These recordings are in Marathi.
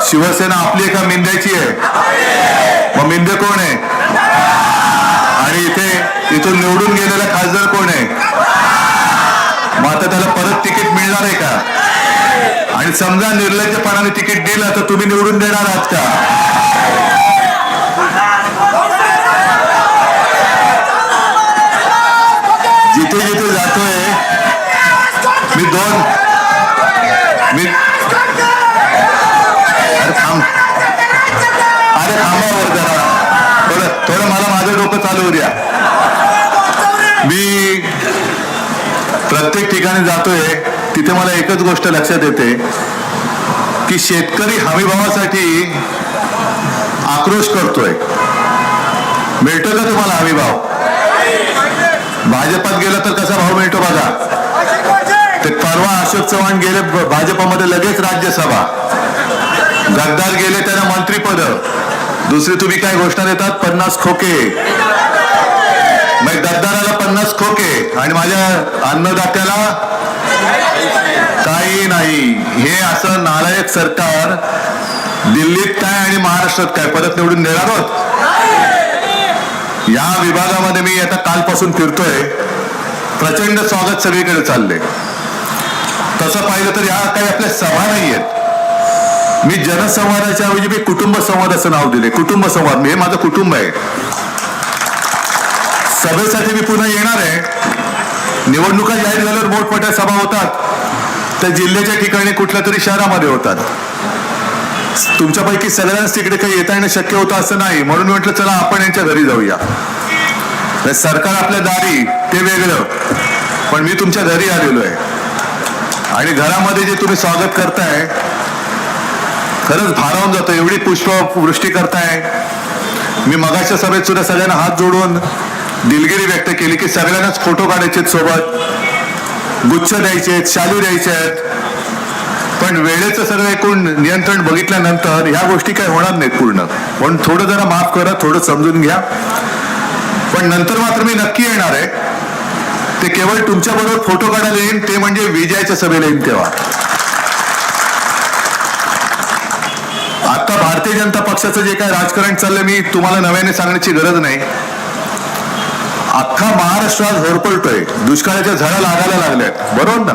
शिवसेना आपली का मिंद्याची आहे? मग मिंदे कोण आहे? आणि इथून निवडून गेलेला खासदार कोण आहे? मग आता त्याला परत तिकीट मिळणार आहे का? आणि समजा निर्लज्जपणाने तिकीट दिलं तर तुम्ही निवडून देणार आहात का? जिथे जिथे जातोय अरे थांबावर जरा थोडं मला माझं डोकं चालू द्या. मी प्रत्येक ठिकाणी जातोय तिथे मला एकच गोष्ट लक्षात येते की शेतकरी हमीभावासाठी आक्रोश करतोय. मिळतो का तुम्हाला हमीभाव? भाजपात गेला तर कसा भाव मिळतो बघा. ते परवा अशोक चव्हाण गेले भाजपामध्ये, लगेच राज्यसभा. गद्दार गेले त्यांना मंत्रीपद. दुसरी तुम्ही काय घोषणा देतात? 50 खोके. मग गद्दाराला 50 खोके आणि माझ्या अन्नदात्याला काही नाही. हे असं नालायक सरकार दिल्लीत काय आणि महाराष्ट्रात काय परत निवडून देणार आहोत? या विभागामध्ये मी आता कालपासून फिरतोय. प्रचंड स्वागत सगळीकडे चालले. तसं पाहिलं तर या काही आपल्या सभा नाही आहेत. मी जनसंवादाच्या ऐवजी मी कुटुंब संवाद असं नाव दिले. कुटुंब संवाद, हे माझं कुटुंब आहे. सभेसाठी मी पुन्हा येणार आहे. निवडणुका जाहीर झाल्यावर मोठमोठ्या सभा होतात, त्या जिल्ह्याच्या ठिकाणी कुठल्या तरी शहरामध्ये होतात. तुमच्यापैकी सगळ्यांनाच तिकडे काही येता येणं शक्य होतं असं नाही. म्हणून म्हटलं चला आपण यांच्या घरी जाऊया. सरकार आपल्या दारी ते वेगळं, पण मी तुमच्या घरी आलेलो आहे. आणि घरामध्ये जे तुम्ही स्वागत करताय खरंच भारावून जातो. एवढी पुष्पवृष्टी करताय. मी मगाच्या सभेत सुद्धा सगळ्यांना हात जोडून दिलगिरी व्यक्त केली की सगळ्यांनाच फोटो काढायचे सोबत, गुच्छ द्यायचे, शालू द्यायचे आहेत. पण वेळेचं सगळं एकूण नियंत्रण बघितल्यानंतर ह्या गोष्टी काही होणार नाहीत पूर्ण. म्हणून थोडं जरा माफ करा, थोडं समजून घ्या. पण नंतर मात्र मी नक्की येणार आहे. ते केवळ तुमच्या बरोबर फोटो काढायला येईन, ते म्हणजे विजयाच्या सभेला येईन तेव्हा. आता भारतीय जनता पक्षाचं जे काय राजकारण चाललंय मी तुम्हाला नव्याने सांगण्याची गरज नाही. अख्खा महाराष्ट्रात होरपळतोय. दुष्काळाच्या झळा लागायला लागल्यात, बरोबर ना?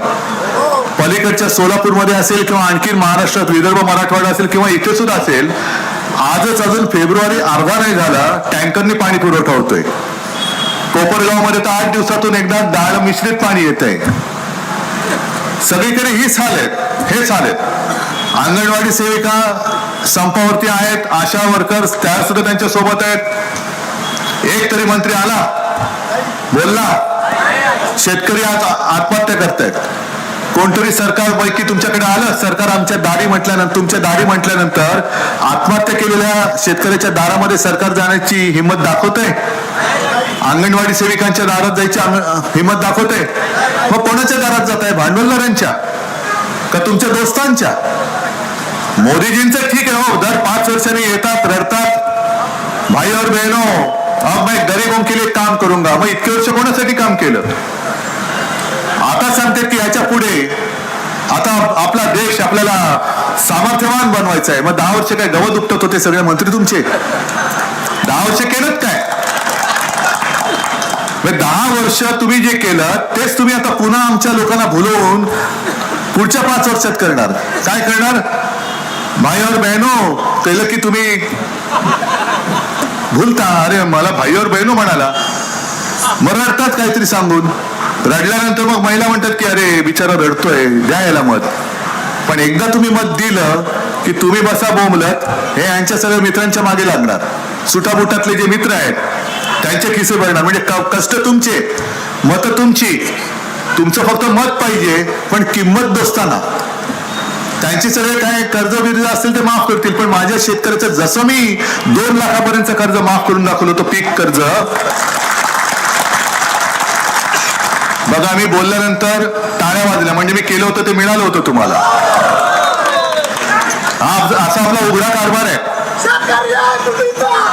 पलीकडच्या सोलापूरमध्ये असेल किंवा आणखी महाराष्ट्रात विदर्भ मराठवाडा असेल किंवा इथे सुद्धा असेल, आजच अजून फेब्रुवारी अर्धा नाही झाला टँकरनी पाणी पुरवठा होतोय. कोपरगाव मध्ये तर 8 दिवसातून एकदा डाळ मिश्रित पाणी येत आहे. सगळीकडे हेच हाल आहेत. अंगणवाडी सेविका संपावरती आहेत, आशा वर्कर्स त्या सुद्धा त्यांच्या सोबत आहेत. एक तरी मंत्री आला बोलला शेतकरी आज आत्महत्या करतायत. कोणतरी सरकार पैकी तुमच्याकडे आलं, सरकार आमच्या दारी म्हटल्यानंतर, तुमच्या दारी म्हटल्यानंतर आत्महत्या केलेल्या शेतकऱ्याच्या दारामध्ये सरकार जाण्याची हिंमत दाखवतंय? अंगणवाडी सेविकांच्या दारात जायची हिंमत दाखवतंय? मग कोणाच्या दारात जात आहे? भांडवलदारांच्या का तुमच्या दोस्तांच्या? मोदीजींचं ठीक आहे हो, दर 5 वर्षांनी येतात, रडतात, भाई और बहनों अब मैं गरीबों के लिए काम करूंगा. मग इतके वर्ष कोणासाठी काम केलं? आता सांगतात की याच्या पुढे आता आपला देश आपल्याला सामर्थ्यवान बनवायचा आहे. मग 10 वर्ष काय गवत उपटत होते सगळे मंत्री तुमचे? 10 वर्ष केलं काय? 10 वर्ष तुम्ही जे केलं तेच तुम्ही आता पुन्हा आमच्या लोकांना भुलवून पुढच्या 5 वर्षात करणार. काय करणार? भाई और बहनो केलं की तुम्ही भूलता. अरे मला भाई और बहनो म्हणाला, मग रडतात काहीतरी सांगून. रडल्यानंतर मग महिला म्हणतात की अरे बिचारा रडतोय, द्या याला मत. पण एकदा तुम्ही मत दिलं की तुम्ही बसा बोंबलत, हे यांच्या सगळ्या मित्रांच्या मागे लागणार. सुटाबुटातले जे मित्र आहेत त्यांचे खिसे भरणार. म्हणजे कष्ट तुमचे, मत तुमची, तुमचं फक्त मत पाहिजे, पण किंमत दोस्ताना. त्यांची सगळे काय कर्ज बिर्ज असेल ते माफ करतील, पण माझ्या शेतकऱ्याचं जसं मी 2 लाखापर्यंत कर्ज माफ करून दाखवलं होतं, पीक कर्ज. बघा मी बोलल्यानंतर टाळ्या वाजल्या, म्हणजे मी केलं होतं ते मिळालं होतं तुम्हाला. हा असा आपला उघडा कारभार आहे.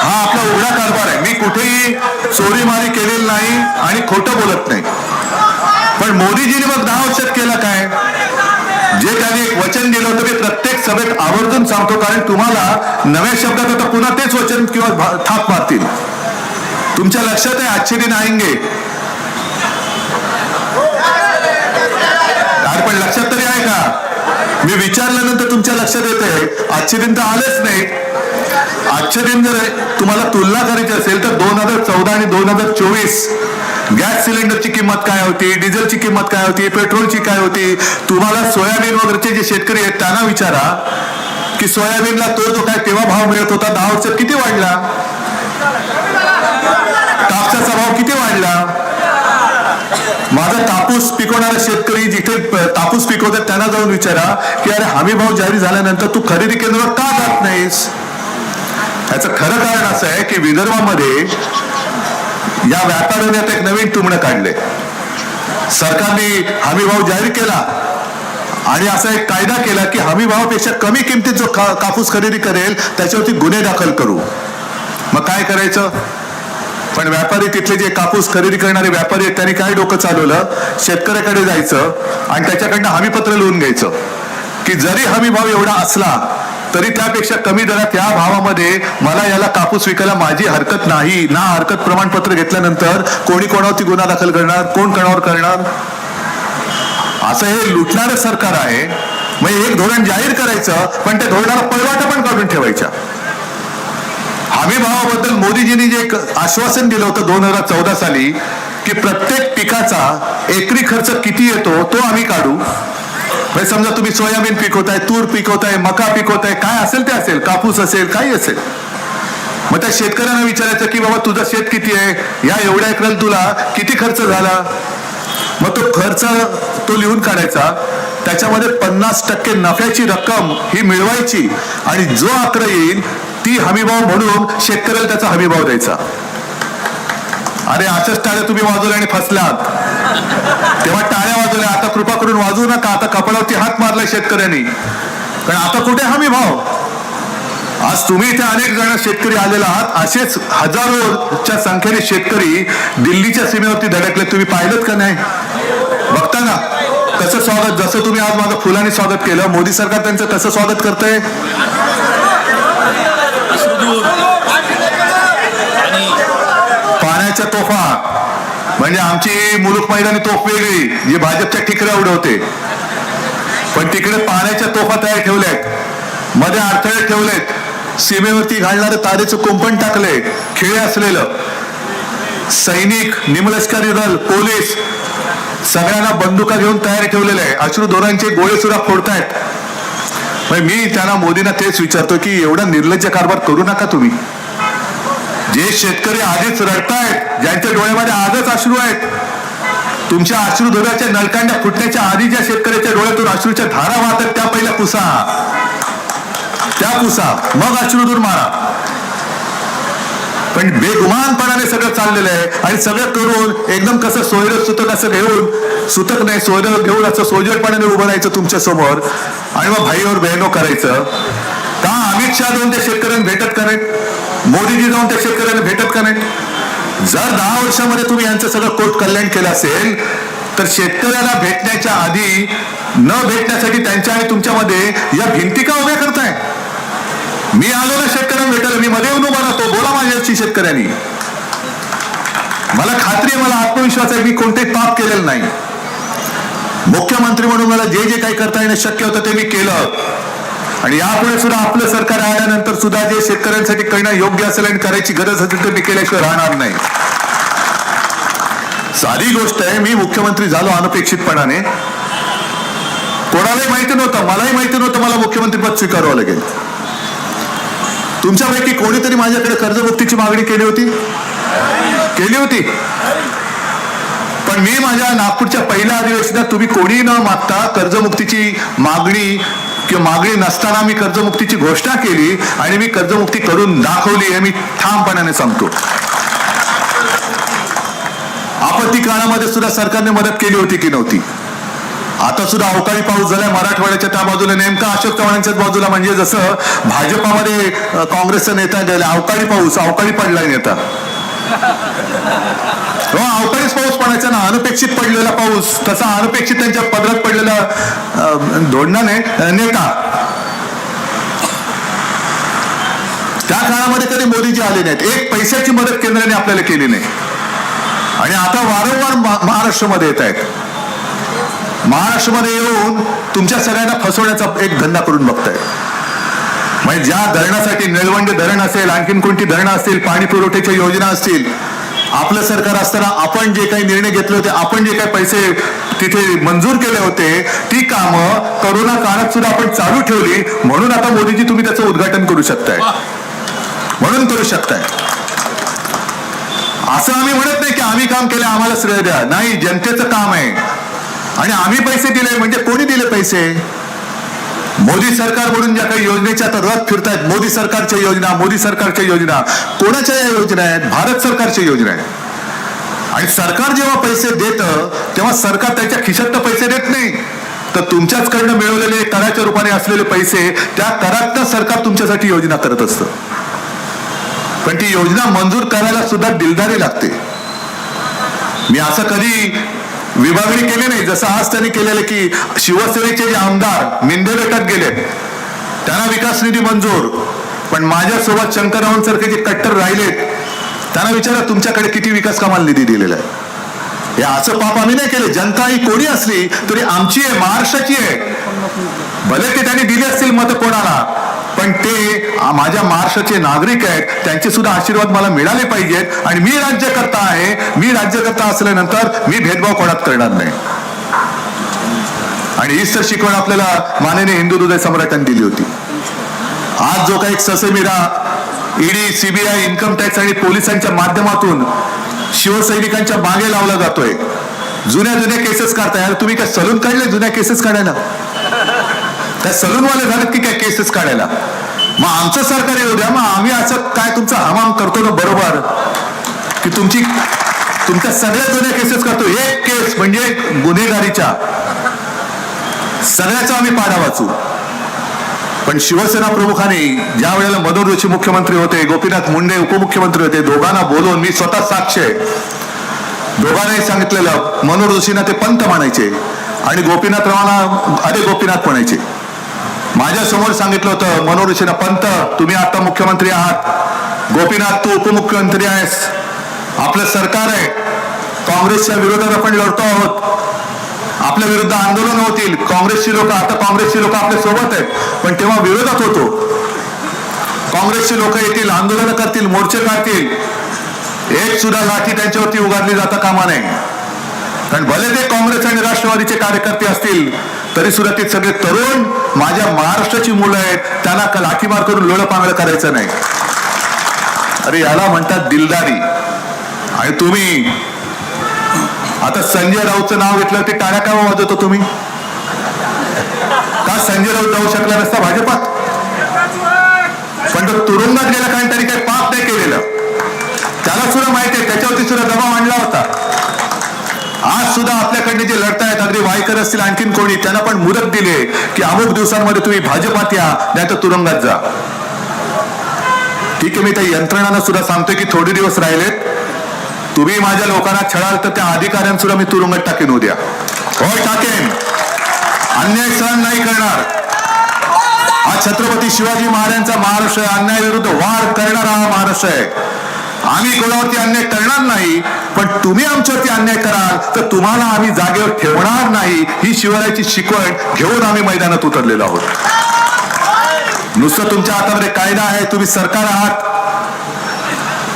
हा आपला उघडा कारभार आहे. मी कुठेही चोरीमारी केलेली नाही आणि खोटं बोलत नाही. पण मोदीजींनी मग 10 वर्षात केलं काय? जे त्यांनी एक वचन दिलं होतं, मी प्रत्येक सभेत आवर्जून सांगतो, कारण तुम्हाला नव्या शब्दात आता पुन्हा तेच वचन किंवा थाप मारतील. तुमच्या लक्षात आहे अच्छे दिन आएंगे, पण लक्षात तरी आहे का? मी विचारल्यानंतर तुमच्या लक्षात येते आजचे दिन तर आलेच नाही. आजचे दिन जर तुम्हाला तुलना करायची असेल तर 2014 आणि 2024 गॅस सिलेंडरची किंमत काय होती, डिझेलची किंमत काय होती, पेट्रोलची काय होती. तुम्हाला सोयाबीन वगैरेचे जे शेतकरी आहेत त्यांना विचारा की सोयाबीनला तो जो काय तेव्हा भाव मिळत होता 10 वर्षात किती वाढला, कापसाचा भाव किती वाढला. माझा कापूस पिकवणारा शेतकरी जिथे कापूस पिकवतात त्यांना जाऊन विचारा की अरे हमी भाव जारी झाल्यानंतर तू खरेदी केंद्रावर का जात नाहीस. याचं खरं कारण असं आहे की विदर्भामध्ये या व्यापाऱ्याने आता एक नवीन टुमणं काढले. सरकारने हमी भाव जाहीर केला आणि असा एक कायदा केला की हमी भावापेक्षा कमी किमतीत जो कापूस खरेदी करेल त्याच्यावरती गुन्हे दाखल करू. मग काय करायचं. पण व्यापारी तिथले जे कापूस खरेदी करणारे व्यापारी आहेत त्यांनी काय डोकं चालवलं, शेतकऱ्याकडे जायचं आणि त्याच्याकडनं हमीपत्र लिहून घ्यायचं की जरी हमी भाव एवढा असला तरी त्यापेक्षा कमी दरात या भावामध्ये मला याला कापूस विकायला माझी हरकत नाही. ना हरकत प्रमाणपत्र घेतल्यानंतर कोणी कोणावरती गुन्हा दाखल करणार, कोण कोणावर करणार. असं हे लुटणारं सरकार आहे. मग एक धोरण जाहीर करायचं पण त्या धोरणाला पळवाटा पण काढून ठेवायच्या. हमी भावाबद्दल मोदीजींनी जे एक आश्वासन दिलं होतं 2014 साली की प्रत्येक पिकाचा एकरी खर्च किती येतो तो आम्ही काढू. म्हणजे समजा तुम्ही सोयाबीन पिकवताय, तूर पिकवताय, मका पिकवताय, काय असेल ते असेल, कापूस असेल, काही असेल. मग त्या शेतकऱ्यांना विचारायचं की बाबा तुझं शेत किती आहे, या एवढ्या एकराला तुला किती खर्च झाला. मग तो खर्च तो लिहून काढायचा. त्याच्यामध्ये 50% नफ्याची रक्कम ही मिळवायची आणि जो आकडा येईल ती हमीभाव म्हणून शेतकऱ्याला त्याचा हमीभाव द्यायचा. अरे असंच टाळ्या तुम्ही वाजवल्या आणि फसलात. तेव्हा टाळ्या वाजवल्या, आता कृपा करून वाजवू नका. आता कपाळावरती हात मारलाय शेतकऱ्यांनी, कारण आता कुठे हमीभाव. आज तुम्ही इथे अनेक जण शेतकरी आलेला आहात. असेच हजारोच्या संख्येने शेतकरी दिल्लीच्या सीमेवरती धडकले. तुम्ही पाहिलं का नाही? बघता ना कसं स्वागत. जसं तुम्ही आज माझं फुलांनी स्वागत केलं, मोदी सरकार त्यांचं कसं स्वागत करतंय. पाण्याच्या तोफा म्हणजे आमची मुलुक मैदानी तोफ वेगळी जी भाजपच्या ठिकऱ्या उडवते, पण तिकडे पाण्याच्या तोफा तयार ठेवल्यात, मध्ये अडथळे ठेवलेत, सीमेवरती घालणारे तारेचं कुंपण टाकले, खेळे असलेलं. सैनिक, निमलष्करी दल, पोलीस सगळ्यांना बंदुका घेऊन तयार ठेवलेले आहे. अश्रुधुरांचे गोळे सुद्धा फोडतायत. मी त्यांना मोदींना तेच विचारतो की एवढा निर्लज्ज कारभार करू नका तुम्ही. जे शेतकरी आधीच रडतायत, ज्यांच्या डोळ्यामध्ये आजच अश्रू आहेत, तुमच्या अश्रुधुराच्या नळकांड्या फुटण्याच्या आधी ज्या शेतकऱ्याच्या डोळ्यातून अश्रूच्या धारा वाहतात त्या पहिल्या पुसा, त्या पुसा, मग अश्रुधूर मारा. पण बेगुमानपणाने सगळं चाललेलं आहे आणि सगळं करून एकदम कसं सोयरं सुतक असं घेऊन, सुतक नाही सोयरं घेऊन असं सोजळपणाने उभं राहायचं तुमच्या समोर आणि मग भाईवर बहिणो करायचं. का अमित शहा जाऊन त्या शेतकऱ्यांना भेटत का नाहीत, मोदीजी जाऊन त्या शेतकऱ्यांना भेटत का नाहीत. जर 10 वर्षामध्ये तुम्ही यांचं सगळं कोट कल्याण केलं असेल तर शेतकऱ्यांना भेटण्याच्या आधी न भेटण्यासाठी त्यांच्या आणि तुमच्यामध्ये या भिंती का उभ्या करताय. मी आलो ना शेतकऱ्यांना भेटायला, मी मध्ये येऊन उभा राहतो, बोला माझ्याशी शेतकऱ्यांनी. मला खात्री आहे, मला आत्मविश्वास आहे, मी कोणतेही पाप केलेलं नाही. मुख्यमंत्री म्हणून मला जे जे काही करता येणं शक्य होतं ते मी केलं आणि यापुढे सुद्धा आपलं सरकार आल्यानंतर सुद्धा जे शेतकऱ्यांसाठी करणं योग्य असेल आणि करायची गरज असेल तर मी केल्याशिवाय राहणार नाही. साधी गोष्ट आहे, मी मुख्यमंत्री झालो अनपेक्षितपणाने. कोणालाही माहिती नव्हतं, मलाही माहिती नव्हतं मला मुख्यमंत्रीपद स्वीकारावं लागेल. तुमच्यापैकी कोणीतरी माझ्याकडे कर्जमुक्तीची मागणी केली होती. पण मी माझ्या नागपूरच्या पहिल्या अधिवेशनात तुम्ही कोणी न मागता कर्जमुक्तीची मागणी किंवा मागणी नसताना मी कर्जमुक्तीची घोषणा केली आणि मी कर्जमुक्ती करून दाखवली हे मी ठामपणाने सांगतो. आपत्ती काळामध्ये सुद्धा सरकारने मदत केली होती की नव्हती. आता सुद्धा अवकाळी पाऊस झालाय मराठवाड्याच्या त्या बाजूला, नेमका अशोक चव्हाणांच्याच बाजूला. म्हणजे जसं भाजपामध्ये काँग्रेसचा नेता गेला, अवकाळी पडलाय नेता. अवकाळीच पाऊस पडायचा ना, अनपेक्षित पडलेला पाऊस, तसा अनपेक्षित त्यांच्या पदरात पडलेला धोरणाने नेता. या काळामध्ये कधी मोदीजी आले नाहीत, एक पैशाची मदत केंद्राने आपल्याला केली नाही. आणि आता वारंवार महाराष्ट्रामध्ये येत आहेत. महाराष्ट्रामध्ये येऊन तुमच्या सगळ्यांना फसवण्याचा एक धंदा करून बघतायत. म्हणजे ज्या धरणासाठी, निळवंडे धरण असेल, आणखीन कोणती धरणं असतील, पाणी पुरवठ्याच्या योजना असतील, आपलं सरकार असताना आपण जे काही निर्णय घेतले होते, आपण जे काही पैसे तिथे मंजूर केले होते, ती कामं कोरोना काळात सुद्धा आपण चालू ठेवली. म्हणून आता मोदीजी तुम्ही त्याचं उद्घाटन करू शकताय, म्हणून करू शकताय. असं आम्ही म्हणत नाही की आम्ही काम केलं आम्हाला श्रेय द्या. नाही, जनतेचं काम आहे. आणि आम्ही पैसे दिले म्हणजे कोणी दिले पैसे? मोदी सरकार म्हणून ज्या काही योजनेच्या रथ फिरतायत, मोदी सरकारच्या योजना, मोदी सरकारच्या योजना, कोणाच्या या योजना आहेत? भारत सरकारच्या योजना आहेत. आणि सरकार जेव्हा पैसे देतं तेव्हा सरकार त्याच्या खिशात पैसे देत नाही, तर तुमच्याचकडनं मिळवलेले कराच्या रूपाने असलेले पैसे, त्या करातनं सरकार तुमच्यासाठी योजना करत असतं. पण ती योजना मंजूर करायला सुद्धा दिलदारी लागते. मी असं कधी विभागणी केली नाही, जसं आज त्यांनी केलेलं की शिवसेनेचे जे आमदार मिंदे बेटात गेले त्यांना विकास निधी मंजूर, पण माझ्यासोबत शंकररावांसारखे जे कट्टर राहिलेत त्यांना विचारा तुमच्याकडे किती विकास कामाला निधी दिलेला आहे. हे असं पाप आम्ही नाही केले. जनता ही कोणी असली तरी आमची आहे, महाराष्ट्राची आहे. भले ते त्यांनी दिले असतील मत कोणाला, पण ते माझ्या महाराष्ट्राचे नागरिक आहेत, त्यांचे सुद्धा आशीर्वाद मला मिळाले पाहिजेत. आणि मी राज्यकर्ता आहे, मी राज्यकर्ता असल्यानंतर मी भेदभाव कोणात करणार नाही. आणि हीच तर शिकवण आपल्याला माननीय हिंदू हृदय सम्राटांनी दिली होती. आज जो काही ससेमिरा ईडी, सीबीआय, इन्कम टॅक्स आणि पोलिसांच्या माध्यमातून शिवसैनिकांच्या मागे लावला जातोय, जुन्या केसेस काढताय. तुम्ही काय सलून काढले जुन्या केसेस काढायला? त्या सलूनवाले झालेत की काय केसेस काढायला? मग आमचं सरकार येऊ द्या, मग आम्ही असं काय तुमचा हमाम करतो ना बरोबर की तुमच्या सगळ्या जुन्या केसेस करतो. एक केस म्हणजे गुन्हेगारीच्या सगळ्याचा आम्ही पाडा वाचू. पण शिवसेना प्रमुखांनी ज्या वेळेला मनोहर जोशी मुख्यमंत्री होते, गोपीनाथ मुंडे उपमुख्यमंत्री होते, दोघांना बोलवून, मी स्वतः साक्ष आहे, दोघांनाही सांगितलेलं, मनोहर जोशींना ते पंत म्हणायचे आणि गोपीनाथरावांना अरे गोपीनाथ म्हणायचे. माझ्या समोर सांगितलं होतं मनोहर जोशींना, पंत तुम्ही आता मुख्यमंत्री आहात, गोपीनाथ तू उपमुख्यमंत्री आहेस, आपलं सरकार आहे, काँग्रेसच्या विरोधात आपण लढतो आहोत, आपल्या विरुद्ध आंदोलन होतील, काँग्रेसची लोक, आता काँग्रेसची लोक आपल्या सोबत आहेत, पण तेव्हा विरोधात होतो. काँग्रेसची लोक येतील, आंदोलन करतील, मोर्चे काढतील, एक सुद्धा लाठी त्यांच्यावरती उगारली जाता कामा नये. कारण भले ते काँग्रेस आणि राष्ट्रवादीचे कार्यकर्ते असतील तरी सुद्धा ते सगळे तरुण माझ्या महाराष्ट्राची मुलं आहेत, त्यांना लाठीमार करून लोळं पांगळं करायचं नाही. अरे याला म्हणतात दिलदारी. आणि तुम्ही आता संजय राऊतचं नाव घेतलं, ते टाळ्या का वाजवतो तुम्ही? का संजय राऊत जाऊ शकला नसता भाजपात? पण तो तुरुंगात गेला कारण त्यांनी काही पाप नाही केलेलं, त्याला सुद्धा माहिती आहे, त्याच्यावरती सुद्धा दबाव आणला होता. आज सुद्धा आपल्याकडे जे लढतायत, अगदी वायकर असतील, आणखीन कोणी, त्यांना पण मुदत दिले की अमुक दिवसांमध्ये तुम्ही भाजपात या, नाही तर तुरुंगात जा. ठीक आहे, मी त्या यंत्रणांना सुद्धा सांगतोय की थोडे दिवस राहिलेत, तुम्ही माझ्या लोकांना छळाल तर त्या अधिकाऱ्यांना सुद्धा मी तुरुंगात टाकेन उद्या. हो टाकेन, अन्याय सहन नाही करणार. आज छत्रपती शिवाजी महाराजांचा महाराष्ट्र आहे, अन्यायाविरुद्ध वार करणारा हा महाराष्ट्र आहे. आम्ही कोणावरती अन्याय करणार नाही, पण तुम्ही आमच्यावरती अन्याय कराल तर तुम्हाला आम्ही जागेवर ठेवणार नाही. ही शिवरायाची शिकवण घेऊन आम्ही मैदानात उतरलेलो आहोत. नुसतं तुमच्या हातामध्ये कायदा आहे, तुम्ही सरकार आहात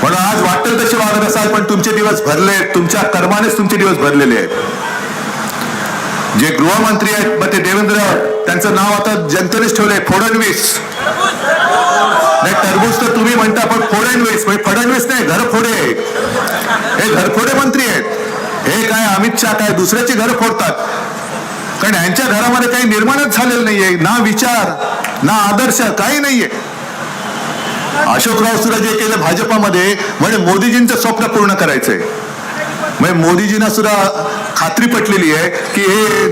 म्हणून आज वाटेल तसे वागत असाल, पण तुमचे दिवस भरले, तुमच्या कर्मानेच तुमचे दिवस भरलेले आहेत. जे गृहमंत्री आहेत मग ते देवेंद्र, त्यांचं नाव आता जनतेनेच ठेवलंय फडणवीस. नाही टरबूज तर तुम्ही म्हणता, पण फडणवीस म्हणजे फडणवीस नाही, घरफोडे. हे घरफोडे मंत्री आहेत. हे काय अमित शहा काय दुसऱ्याची घर फोडतात, कारण यांच्या घरामध्ये काही निर्माणच झालेलं नाहीये, ना विचार ना आदर्श, काही नाहीये. अशोकराव सुद्धा जे केलं भाजपामध्ये म्हणजे मोदीजींचं स्वप्न पूर्ण करायचंय. म्हणजे मोदीजींना सुद्धा खात्री पटलेली आहे की हे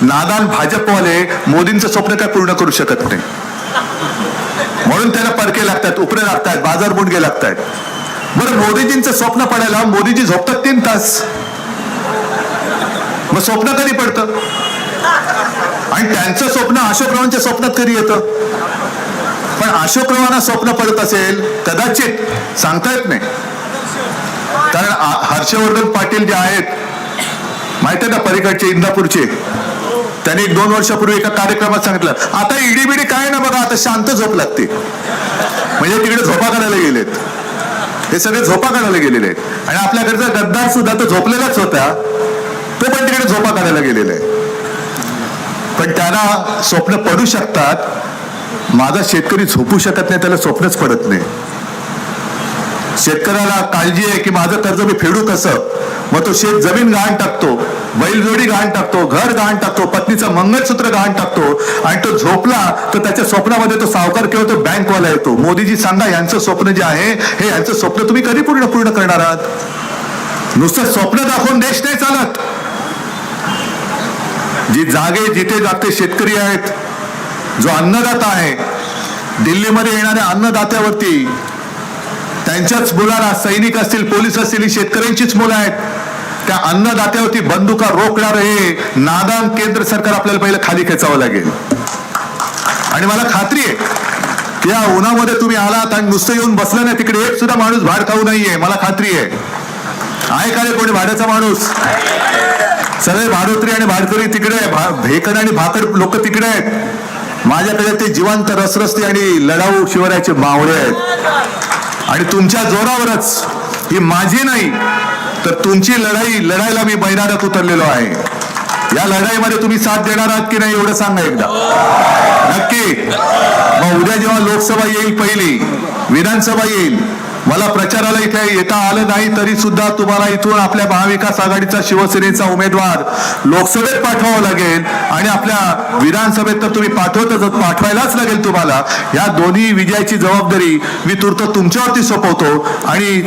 नादान भाजपवाले मोदींचं स्वप्न काय पूर्ण करू शकत नाही, म्हणून त्याला परके लागतात, उपरे लागतात, बाजार बुंडगे लागतात. बरं मोदीजींचं स्वप्न पडायला मोदीजी झोपतात 3 तास, मग स्वप्न कधी पडतं? आणि त्यांचं स्वप्न अशोकरावांच्या स्वप्नात कधी येतं? पण अशोकरावांना स्वप्न पडत असेल कदाचित, सांगता येत नाही. कारण हर्षवर्धन पाटील जे आहेत माहिती आहे ना, पलीकडचे इंदापूरचे, त्यांनी 1-2 वर्षापूर्वी एका कार्यक्रमात सांगितलं आता ईडीबीडी काय ना बघा, आता शांत झोप लागते. म्हणजे तिकडे झोपा काढायला गेलेत, हे सगळे झोपा काढायला गेलेले आहेत. आणि आपल्याकडचा गद्दार सुद्धा तो झोपलेलाच होता, तो पण तिकडे झोपा काढायला गेलेला आहे. पण त्यांना स्वप्न पडू शकतात, माझा शेतकरी झोपू शकत नाही, त्याला स्वप्नच पडत नाही. शेतकऱ्याला काळजी आहे की माझं कर्ज मी फेडू कसं, मग तो शेत जमीन गहाण टाकतो, बैलजोडी गहाण टाकतो, घर गहाण टाकतो, पत्नीचं मंगळसूत्र गहाण टाकतो. आणि तो झोपला तर त्याच्या स्वप्नामध्ये तो सावकार किंवा तो बँकवाला येतो. मोदीजी सांगा, यांचं स्वप्न जे आहे हे यांचं स्वप्न तुम्ही कधी पूर्ण करणार आहात? नुसतं स्वप्न दाखवून देश नाही चालत. जी जागे जिथे जागते शेतकरी आहेत, जो अन्नदाता आहे, दिल्लीमध्ये येणाऱ्या अन्नदात्यावरती, त्यांच्याच मुलाला, सैनिक असतील, पोलीस असतील, ही शेतकऱ्यांचीच मुलं आहेत, त्या अन्नदात्यावरती बंदुका रोखणार हे नादान केंद्र सरकार आपल्याला पहिलं खाली खेचावं लागेल. आणि मला खात्री आहे की या उन्हामध्ये तुम्ही आलात आणि नुसतं येऊन बसलं नाही, तिकडे एक सुद्धा माणूस भाड खाऊ नाहीये, मला खात्री आहे. आहे का रे कोणी भाड्याचा माणूस? सगळे भाडोत्री आणि भाडकरी तिकडे, भेकड आणि भाकड लोक तिकडे आहेत. माझ्याकडे ते जिवंत रसरस्ती आणि लढाऊ शिवरायाचे मावळे आहेत. आणि तुमच्या जोरावरच, ही माझी नाही तर तुमची लढायला मी मैदानात उतरलेलो आहे. या लढाईमध्ये तुम्ही साथ देणार आहात की नाही एवढं सांगा एकदा. नक्की. मग उद्या जेव्हा लोकसभा येईल, पहिली विधानसभा येईल, मला प्रचाराला इथे येता आलं नाही तरी सुद्धा तुम्हाला इथून आपल्या महाविकास आघाडीचा, शिवसेनेचा उमेदवार लोकसभेत पाठवावा लागेल. आणि आपल्या विधानसभेत तर तुम्ही पाठवायलाच लागेल तुम्हाला. या दोन्ही विजयाची जबाबदारी मी तूर्त तुमच्यावरती सोपवतो. आणि